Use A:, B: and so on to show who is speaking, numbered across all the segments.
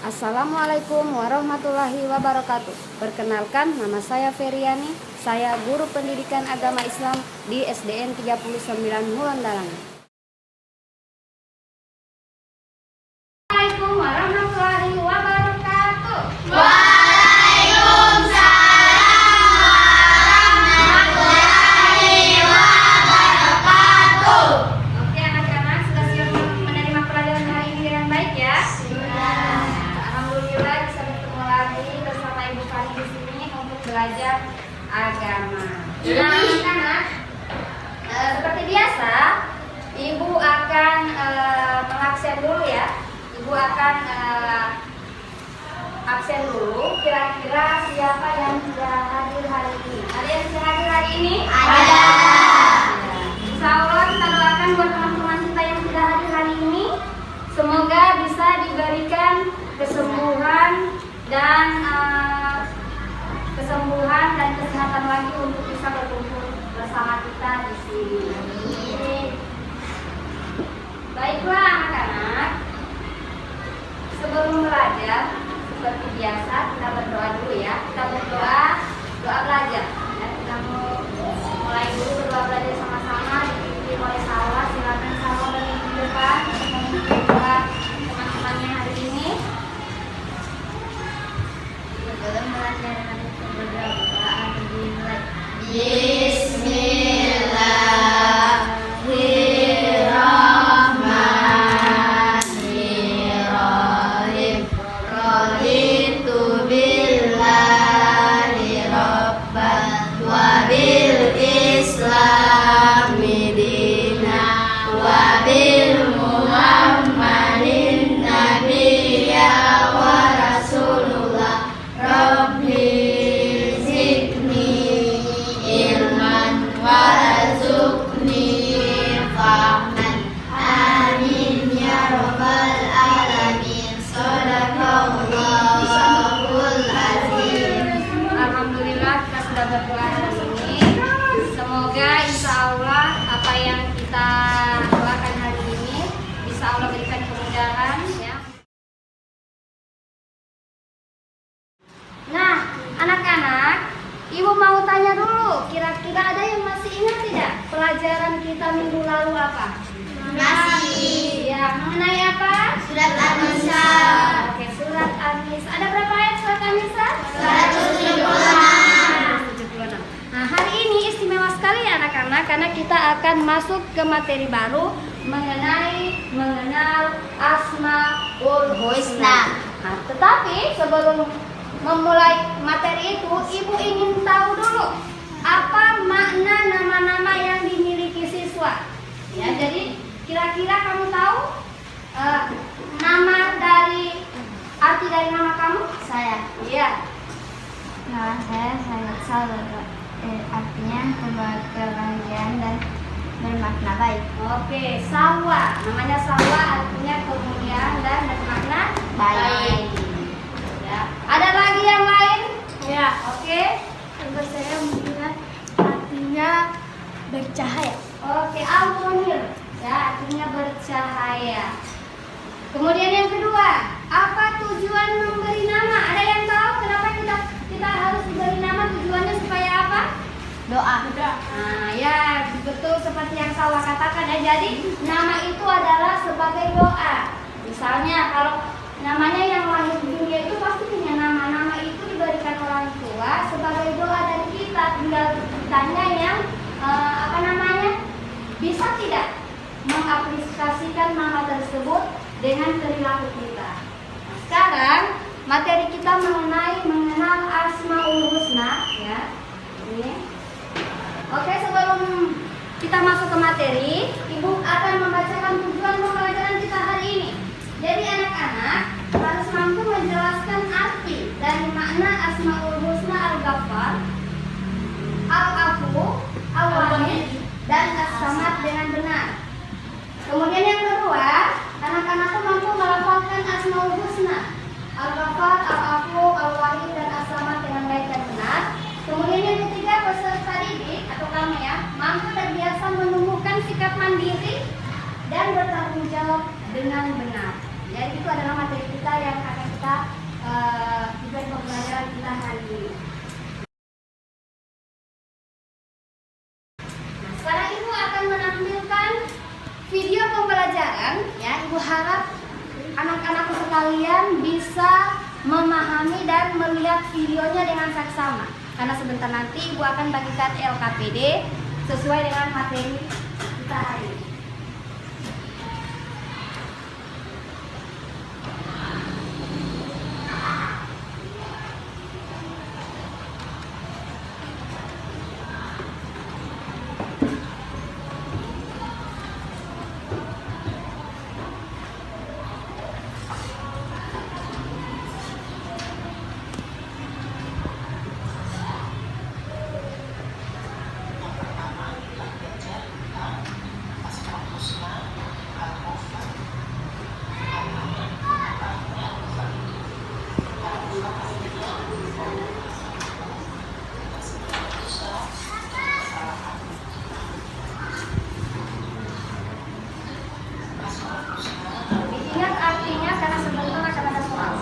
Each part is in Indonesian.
A: Assalamualaikum warahmatullahi wabarakatuh. Perkenalkan, nama saya Feriani. Saya guru pendidikan agama Islam di SDN 39 Wulandalangan. Assalamualaikum warahmatullahi wabarakatuh. Oke anak-anak, sudah siap menerima pelajaran hari ini dengan baik ya? Alhamdulillah bisa bertemu lagi bersama Ibu Fani di sini untuk belajar agama. Nah, anak-anak, seperti biasa, Ibu akan mengabsen dulu ya. Ibu akan absen dulu. Kira-kira siapa yang tidak hadir hari ini? Ada yang tidak hadir hari ini? Ada. Insya Allah kita doakan buat teman-teman kita yang tidak hadir hari ini, semoga bisa diberikan kesembuhan dan kesehatan lagi untuk bisa berkumpul bersama kita di sini. Baiklah anak-anak, sebelum belajar seperti biasa kita berdoa dulu ya. Kita berdoa, doa belajar. Ya, kita mau mulai dulu berdoa belajar sama-sama dipimpin oleh Salwa. Silakan Salwa berdiri di depan untuk memimpin doa teman-temannya hari ini. Sebelum belajar kita berdoa dimulai. Bismillahirrahmanirrahim. Raditu billahi rabban wa bil islami dinan wa bil muhammadin nabiyya wa rasulullah. Rabbi zidni ilman warzuqni fahman. Amin ya rabbal alamin. Shadaqallahul azim. Alhamdulillah kita sudah berdoa hari ini. Semoga insya Allah apa yang kita doakan hari ini bisa Allah berikan kemudahan ya. Nah, anak-anak, Ibu mau tanya dulu, kira-kira ada yang masih ingat tidak pelajaran kita minggu lalu apa?
B: Masih.
A: Ya, mengenai apa?
B: Surat An-Nisa.
A: Oke, surat An-Nisa. Ada berapa ayat surat An-Nisa?
B: 176.
A: Nah, hari ini istimewa sekali ya anak-anak, karena kita akan masuk ke materi baru mengenal Asmaul Husna. Nah, tetapi sebelum memulai materi itu, Ibu ingin tahu dulu apa makna nama-nama yang dimiliki siswa. Ya, jadi kira-kira kamu tahu arti dari nama kamu?
B: Saya.
A: Iya.
B: Nama saya sangat salah. Artinya kebahagiaan dan bermakna baik.
A: Oke, Salwa. Namanya Salwa, artinya kemuliaan dan bermakna baik. Ya. Ada lagi yang lain?
B: Ya.
A: Oke.
B: Untuk saya melihat artinya bercahaya.
A: Oke, Al-Munir. Ya, artinya bercahaya. Kemudian yang kedua, apa tujuan memberi nama? Ada yang tahu kenapa kita harus diberi nama? Tujuannya supaya apa?
B: Doa.
A: Nah, ya betul seperti yang Salwa katakan ya. Jadi nama itu adalah sebagai doa. Misalnya kalau namanya yang lahir di dunia itu pasti punya nama. Nama itu diberikan orang tua sebagai doa dari kita. Tinggal ditanya yang bisa tidak mengaplikasikan nama tersebut dengan perilaku kita. Nah, sekarang materi kita mengenal Asmaul Husna ya. Ini. Oke, sebelum kita masuk ke materi, Ibu akan membacakan tujuan pembelajaran kita hari ini. Jadi anak-anak harus mampu menjelaskan arti dari makna Asmaul Husna Al-Ghaffar, Al-Afu, Al-Wahid, dan As-Samad dengan benar. Kemudian yang kedua, anak-anak mampu melafalkan Asmaul Husna Al-Ghaffar, Al-Afu, Al-Wahid, dan As-Samad dengan baik dan benar. Kemudian yang ketiga, peserta didik atau kamu ya, mampu terbiasa menumbuhkan sikap mandiri dan bertanggung jawab dengan benar. Jadi itu adalah materi kita yang akan kita kalian bisa memahami dan melihat videonya dengan saksama. Karena sebentar nanti Ibu akan bagikan LKPD sesuai dengan materi kita hari ini. Ingat artinya karena sebentar akan ada soal.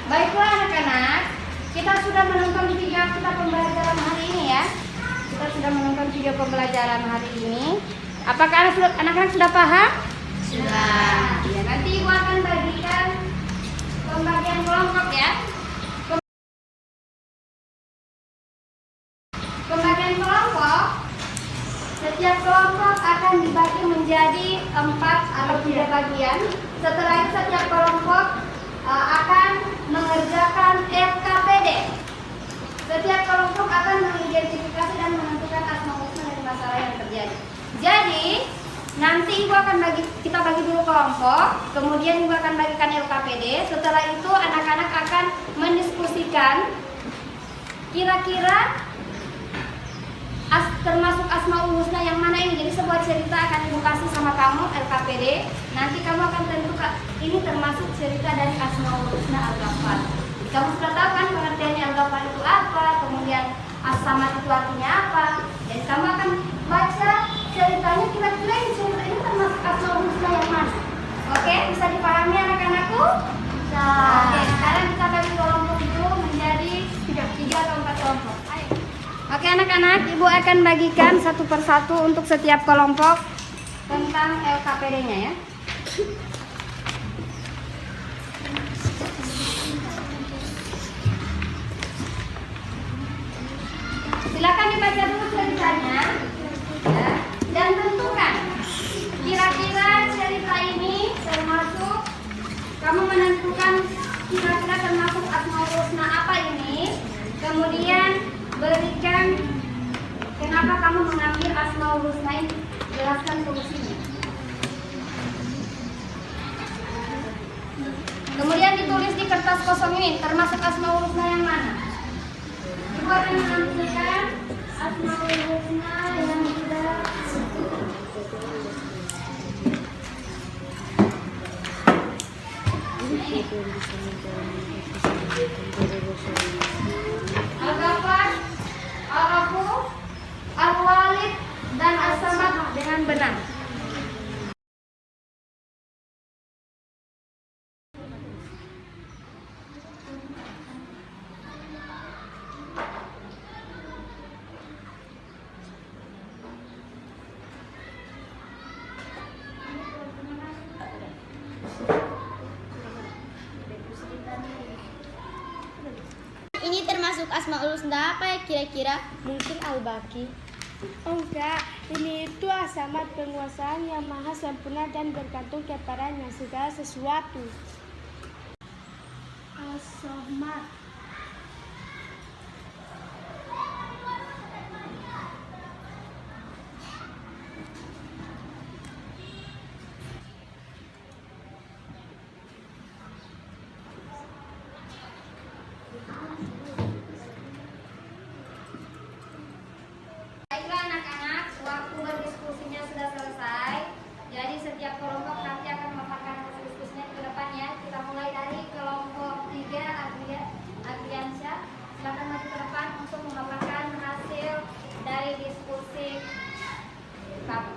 A: Baiklah anak-anak, kita sudah menonton video kita pembelajaran hari ini ya. Kita sudah menonton video pembelajaran hari ini. Apakah anak-anak sudah paham?
B: Sudah.
A: Ya, nanti Ibu akan bagikan pembagian kelompok ya. Pembagian kelompok, setiap kelompok akan dibagi menjadi 4 atau 3 bagian. Setelah itu setiap kelompok akan mengerjakan LKPD. Setiap kelompok akan mengidentifikasi dan menentukan asma usul dari masalah yang terjadi. Jadi nanti Ibu akan kita bagi dulu kelompok, kemudian Ibu akan bagikan LKPD. Setelah itu anak-anak akan mendiskusikan kira-kira termasuk asmaul husna yang mana ini. Jadi sebuah cerita akan Ibu kasih sama kamu LKPD. Nanti kamu akan tentukan ini termasuk cerita dari asmaul husna Al-Ghaffar. Kamu sudah tahu kan pengertiannya Al-Ghaffar itu apa, kemudian as-samad itu artinya apa. Jadi kamu akan baca ceritanya, kira-kira ini cerita ini termasuk asmaul husna yang mana. Oke, bisa dipahami anak-anakku? Oke, sekarang kita bagi kelompok itu menjadi 3 atau 4 kelompok. Ayo. Oke anak-anak, Ibu akan bagikan satu persatu untuk setiap kelompok tentang LKPD-nya ya. Silakan dibaca dulu ceritanya ya, dan tentukan kira-kira cerita ini termasuk, kamu menentukan kira-kira termasuk asmaul husna apa ini, kemudian berikan kenapa kamu mengambil asmaul husna ini, jelaskan solusinya. Kemudian ditulis di kertas kosong ini termasuk asmaul husna yang mana. Ibu akan menampilkan asmaul husna yang sudah Al-Ghaffar, Al-Afu, Al-Walid, dan As-Samad dengan benar.
B: termasuk Asmaul Husna apa ya kira-kira?
C: Mungkin Al-Baqi. Oh enggak, ini itu As-Samad, penguasaan yang maha sempurna dan bergantung kepadanya segala sesuatu. As-Samad.
A: Baiklah anak-anak, waktu berdiskusinya sudah selesai. Jadi setiap kelompok nanti akan memaparkan hasil diskusinya ke depan ya. Kita mulai dari kelompok 3 Adriansyah. Silakan maju ke depan untuk memaparkan hasil dari diskusi kamu.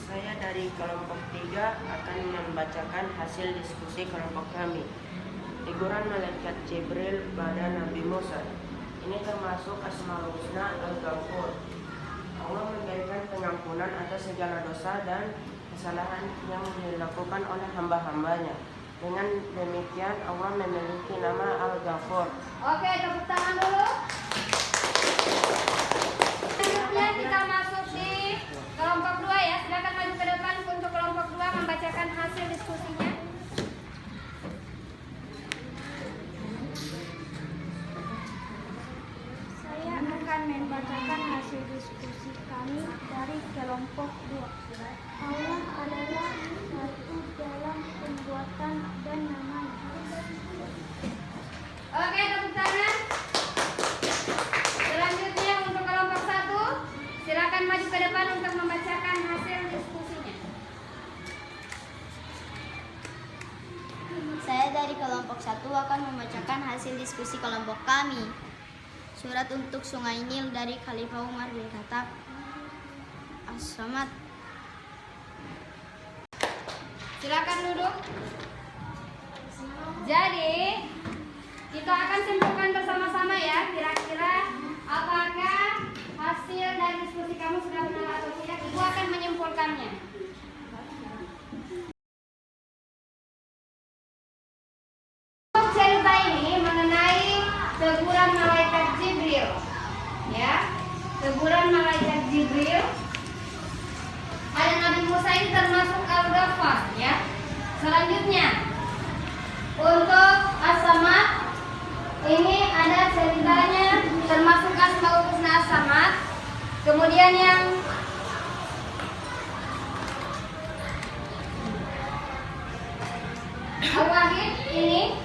D: Saya dari kelompok 3 akan membacakan hasil diskusi kelompok kami. Teguran malaikat Jibril pada Nabi Musa. Ini termasuk Asmaul Husna Al-Ghafur. Allah memberikan pengampunan atas segala dosa dan kesalahan yang dilakukan oleh hamba-hambanya. Dengan demikian Allah memiliki nama Al-Ghafur.
A: Oke, tepuk tangan dulu. Selanjutnya kita masuk di kelompok 2 ya. Silakan maju ke depan untuk kelompok 2 membacakan hasil diskusinya.
C: Saya akan membacakan hasil diskusi kami dari kelompok 2. Allah adalah satu dalam pembuatan dan namanya.
A: Oke, tepuk tangan. Selanjutnya untuk kelompok 1, silakan maju ke depan untuk membacakan hasil diskusinya.
B: Saya dari kelompok 1 akan membacakan hasil diskusi kelompok kami. Surat untuk Sungai Nil dari Khalifah Umar bin Khattab. As-Samad.
A: Silakan duduk. Jadi, kita akan simpulkan bersama-sama ya. Kira-kira apakah hasil dari diskusi kamu sudah benar atau tidak? Ibu akan menyimpulkannya. Untuk cerita ini mengenai teguran malaikat Jibril, ya. Teguran malaikat Jibril. Ada Nabi Musa ini termasuk Al-Ghafar, ya. Selanjutnya, untuk As-Samad ini ada ceritanya termasuk Asmaul Husna As-Samad. Kemudian yang Al-Wahid ini,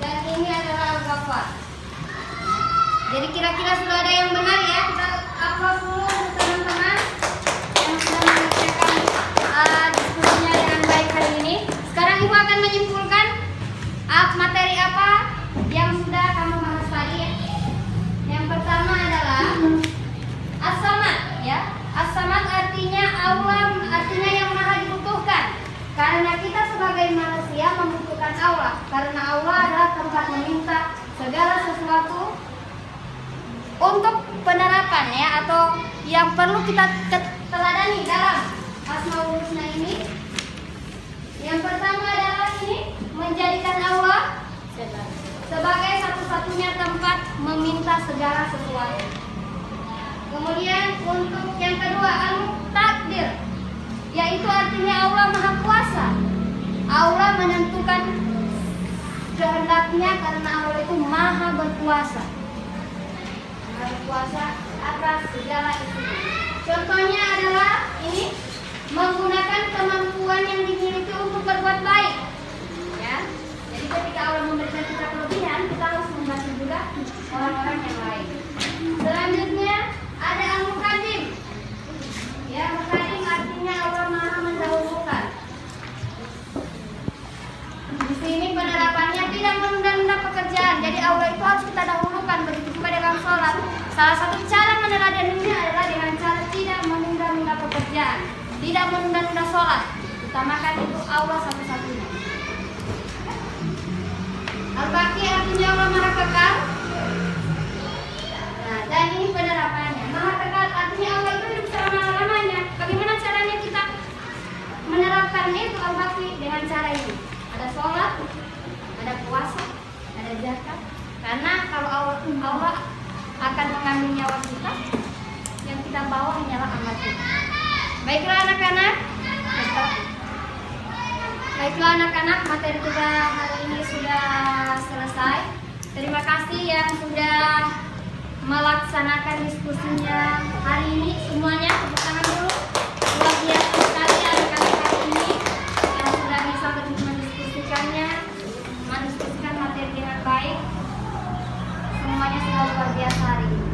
A: dan ini adalah Al-Ghafar. Jadi kira-kira sudah ada yang benar ya. Kita upload dulu untuk teman-teman yang sudah mengerjakan diskusinya dengan baik hari ini. Sekarang Ibu akan menyimpulkan materi apa yang sudah kamu bahas tadi ya. Yang pertama adalah As-Samad ya. As-Samad artinya Allah, artinya yang maha dibutuhkan. Karena kita sebagai manusia membutuhkan Allah. Karena Allah adalah tempat meminta segala sesuatu untuk penerapan ya, atau yang perlu kita teladani dalam Asmaul Husna ini. Yang pertama adalah ini, menjadikan Allah sebagai satu-satunya tempat meminta segala sesuatu. Kemudian untuk yang kedua, Al-Muqtadir, yaitu artinya Allah Maha Kuasa. Allah menentukan kehendaknya karena Allah itu Maha Berkuasa. Maha Berkuasa atas segala itu. Contohnya adalah ini, menggunakan kemampuan yang dimiliki untuk berbuat baik. Ya. Jadi ketika Allah memberikan kita kelebihan, kita harus membantu juga orang-orang yang lain. Selanjutnya ada Al-Muqaddim. Ya, Muqaddim artinya Allah Maha mendahulukan. Di sini penerapannya tidak menunda-nunda pekerjaan. Jadi Allah itu harus kita dahulukan, begitu juga dalam sholat. Salah satu cara meneladaninya adalah dengan cara tidak menunda-nunda pekerjaan, tidak menunda-nunda sholat. Utamakan itu Allah satu-satunya. Al-Baqi artinya Allah Maha Kekal. Nah, dan ini penerapannya. Maha Kekal artinya Allah itu hidup selama-lamanya. Bagaimana caranya kita menerapkannya itu Al-Baqi? Dengan dengan cara ini. Ada sholat, ada puasa, ada zakat. Karena kalau Allah akan mengambil nyawa kita, yang kita bawa hanyalah amal kita. Baiklah anak-anak, materi kita hari ini sudah selesai. Terima kasih yang sudah melaksanakan diskusinya hari ini. Semuanya tepuk tangan dulu. Luar biasa sekali anak-anak hari ini yang sudah bisa mendiskusikan materi dengan baik. Semuanya sudah luar biasa hari ini.